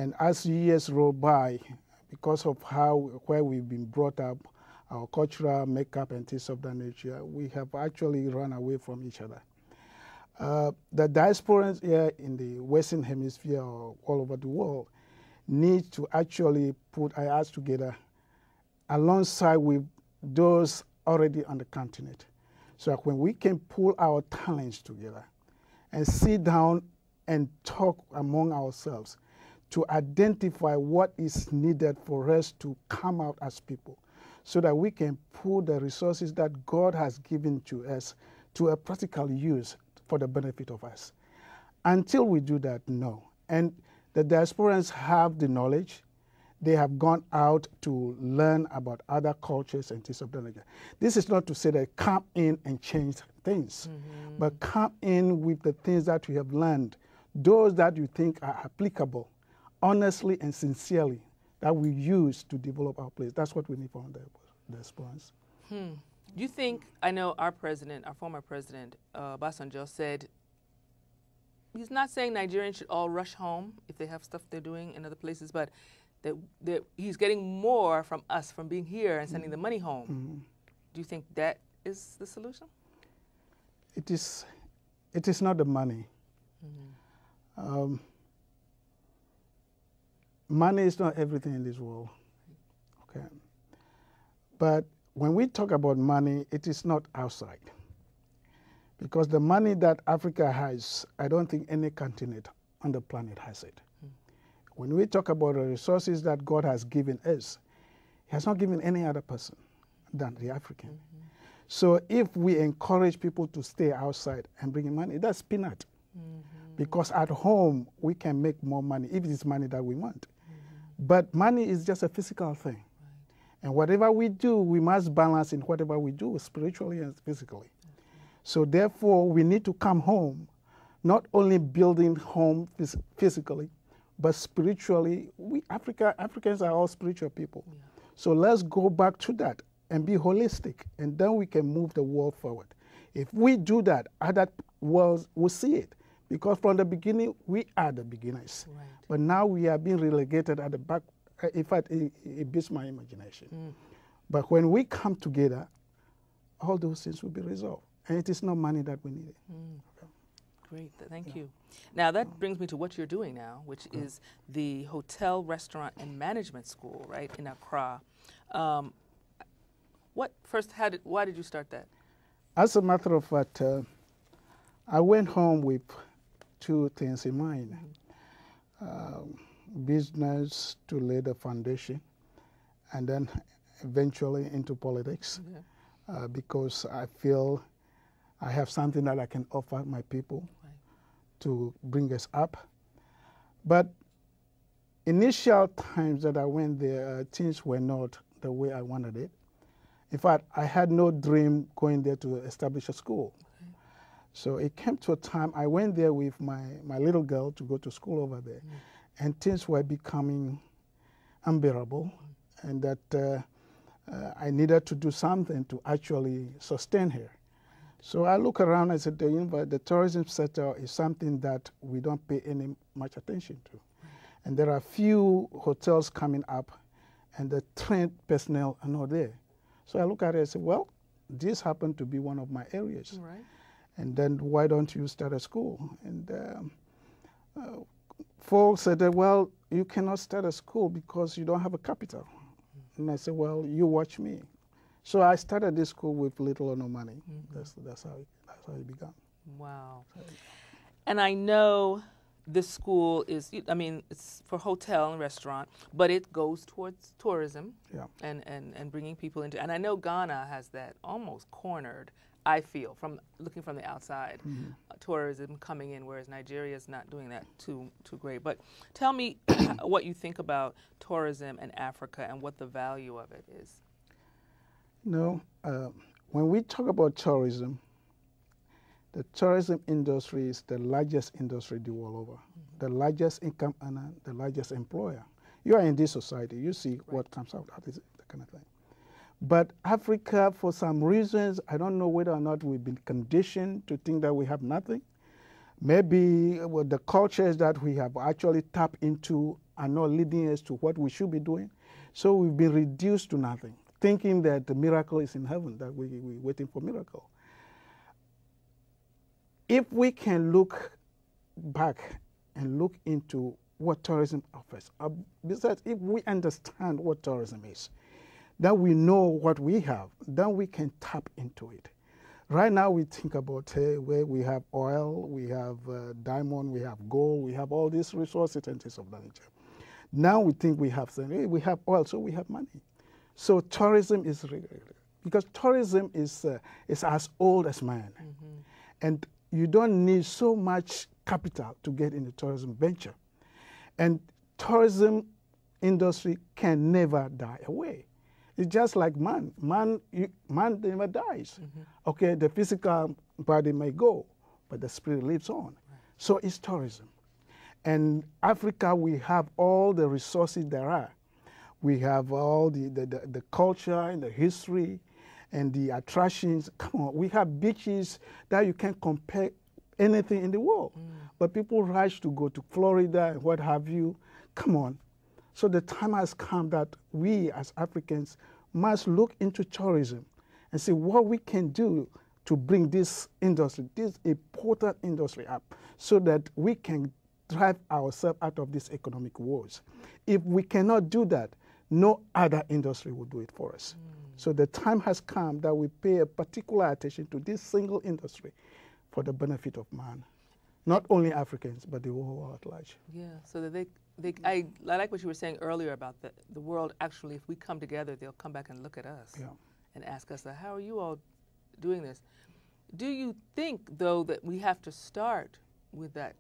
And as years roll by, because of where we've been brought up, our cultural makeup and things of that nature, we have actually run away from each other. The diasporans here in the Western Hemisphere or all over the world need to actually put our heads together alongside with those already on the continent. So that when we can pull our talents together and sit down and talk among ourselves to identify what is needed for us to come out as people, so that we can put the resources that God has given to us to a practical use for the benefit of us. Until we do that, no. And the diasporans have the knowledge. They have gone out to learn about other cultures and things of that nature. This is not to say that come in and change things, but come in with the things that we have learned, those that you think are applicable, honestly and sincerely, that we use to develop our place. That's what we need from the diasporans. Do you think, I know our president, our former president, Obasanjo, said, he's not saying Nigerians should all rush home if they have stuff they're doing in other places, but that he's getting more from us from being here and sending the money home. Do you think that is the solution? It is not the money. Money is not everything in this world, okay? But when we talk about money, it is not outside. Because the money that Africa has, I don't think any continent on the planet has it. When we talk about the resources that God has given us, He has not given any other person than the African. So if we encourage people to stay outside and bring in money, that's peanut. Because at home, we can make more money if it is money that we want. But money is just a physical thing. And whatever we do, we must balance in whatever we do, spiritually and physically. So therefore, we need to come home, not only building home physically, but spiritually. Africans are all spiritual people. So let's go back to that and be holistic, and then we can move the world forward. If we do that, other worlds will see it. Because from the beginning, we are the beginners. But now we are being relegated at the back. In fact, it beats my imagination. But when we come together, all those things will be resolved. And it is not money that we need. Okay. Great, thank you. Now that brings me to what you're doing now, which is the Hotel, Restaurant, and Management School, right, in Accra. Why did you start that? As a matter of fact, I went home with two things in mind. Business to lay the foundation, and then eventually into politics, because I feel I have something that I can offer my people to bring us up. But initial times that I went there, things were not the way I wanted it. In fact, I had no dream going there to establish a school. So it came to a time I went there with my little girl to go to school over there, and things were becoming unbearable, and that I needed to do something to actually sustain her. So I look around and said, the tourism sector is something that we don't pay any much attention to. And there are few hotels coming up, and the trained personnel are not there. So I look at it and say, well, this happened to be one of my areas. And then why don't you start a school? And folks said, well, you cannot start a school because you don't have a capital. And I said, well, you watch me. So I started this school with little or no money. That's how it began. Wow. And I know this school is, I mean, it's for hotel and restaurant, but it goes towards tourism and bringing people into, and I know Ghana has that almost cornered, I feel, from looking from the outside, tourism coming in, whereas Nigeria is not doing that too great. But tell me what you think about tourism in Africa and what the value of it is. No, when we talk about tourism, the tourism industry is the largest industry the world over, the largest income earner, the largest employer. You are in this society, you see what comes out, that is the kind of thing. But Africa, for some reasons, I don't know whether or not we've been conditioned to think that we have nothing. Maybe the cultures that we have actually tapped into are not leading us to what we should be doing. So we've been reduced to nothing, thinking that the miracle is in heaven, that we're waiting for miracle. If we can look back and look into what tourism offers, besides, if we understand what tourism is, then we know what we have, then we can tap into it. Right now we think about where we have oil, we have diamond, we have gold, we have all these resources and things of that nature. Now we think we have oil, so we have money. So tourism is because tourism is as old as man, and you don't need so much capital to get into tourism venture, and tourism industry can never die away. It's just like man. Man never dies. Okay, the physical body may go, but the spirit lives on. Right. So it's tourism. And Africa, we have all the resources there are. We have all the culture and the history and the attractions. Come on, we have beaches that you can't compare anything in the world. But people rush to go to Florida and what have you. Come on. So the time has come that we as Africans must look into tourism and see what we can do to bring this industry, this important industry up, so that we can drive ourselves out of these economic woes. If we cannot do that, no other industry will do it for us. So the time has come that we pay a particular attention to this single industry for the benefit of man. Not only Africans, but the whole world at large. Yeah, so that I like what you were saying earlier about the world. Actually, if we come together, they'll come back and look at us and ask us, how are you all doing this? Do you think, though, that we have to start with that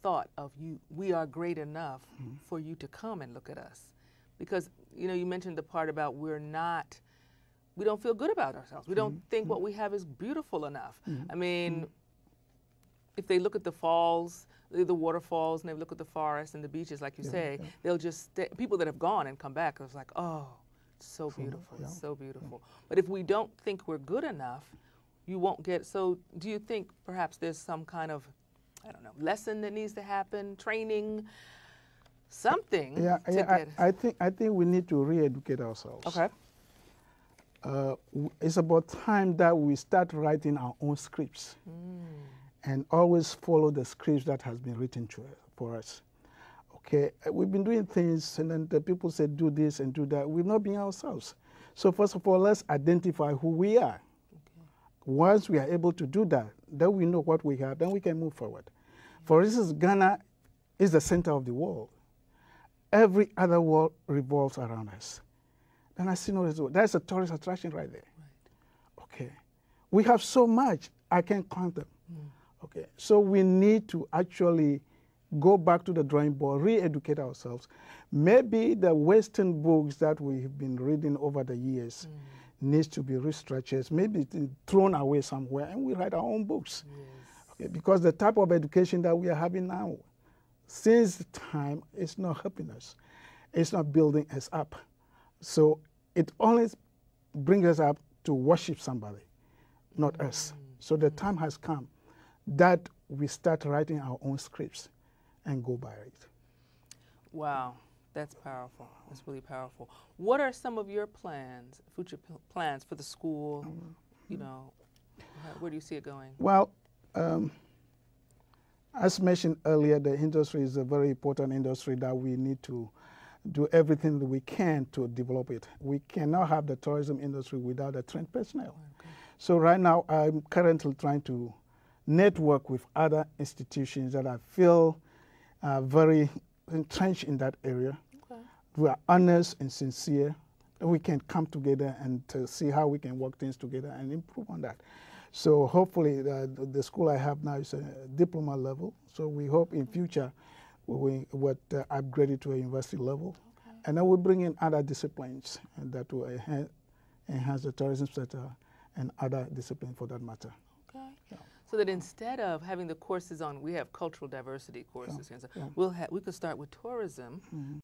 thought of we are great enough for you to come and look at us? Because, you mentioned the part about we don't feel good about ourselves. We don't think what we have is beautiful enough. I mean, if they look at the falls, the waterfalls, and they look at the forest and the beaches, like you say, they'll just people that have gone and come back, it's like, oh, it's so beautiful, it's so beautiful. But if we don't think we're good enough, you won't get. So do you think perhaps there's some kind of, I don't know, lesson that needs to happen, training, something? I think we need to re-educate ourselves. Okay. It's about time that we start writing our own scripts. And always follow the scripts that has been written for us. Okay, we've been doing things, and then the people say do this and do that. We've not been ourselves. So first of all, let's identify who we are. Okay. Once we are able to do that, then we know what we have, then we can move forward. For instance, Ghana is the center of the world. Every other world revolves around us. And I see no result. That's a tourist attraction right there. Right. Okay, we have so much, I can't count them. Okay, so we need to actually go back to the drawing board, re-educate ourselves. Maybe the Western books that we've been reading over the years needs to be restructured, maybe thrown away somewhere, and we write our own books. Yes. Okay, because the type of education that we are having now, since time, it's not helping us. It's not building us up. So it only brings us up to worship somebody, not us. So the time has come that we start writing our own scripts and go by it. Wow, that's powerful. That's really powerful. What are some of your plans, future plans for the school? Where do you see it going? Well, as mentioned earlier, the industry is a very important industry that we need to do everything that we can to develop it. We cannot have the tourism industry without a trained personnel. Okay. So right now, I'm currently trying to network with other institutions that I feel are very entrenched in that area. Okay. We are honest and sincere. We can come together and to see how we can work things together and improve on that. So hopefully the school I have now is a diploma level. So we hope in future we would upgrade it to a university level. Okay. And then we'll bring in other disciplines and that will enhance the tourism sector and other disciplines for that matter. Okay. Yeah. So that instead of having the courses on, we have cultural diversity courses. Yeah. Yeah. We could start with tourism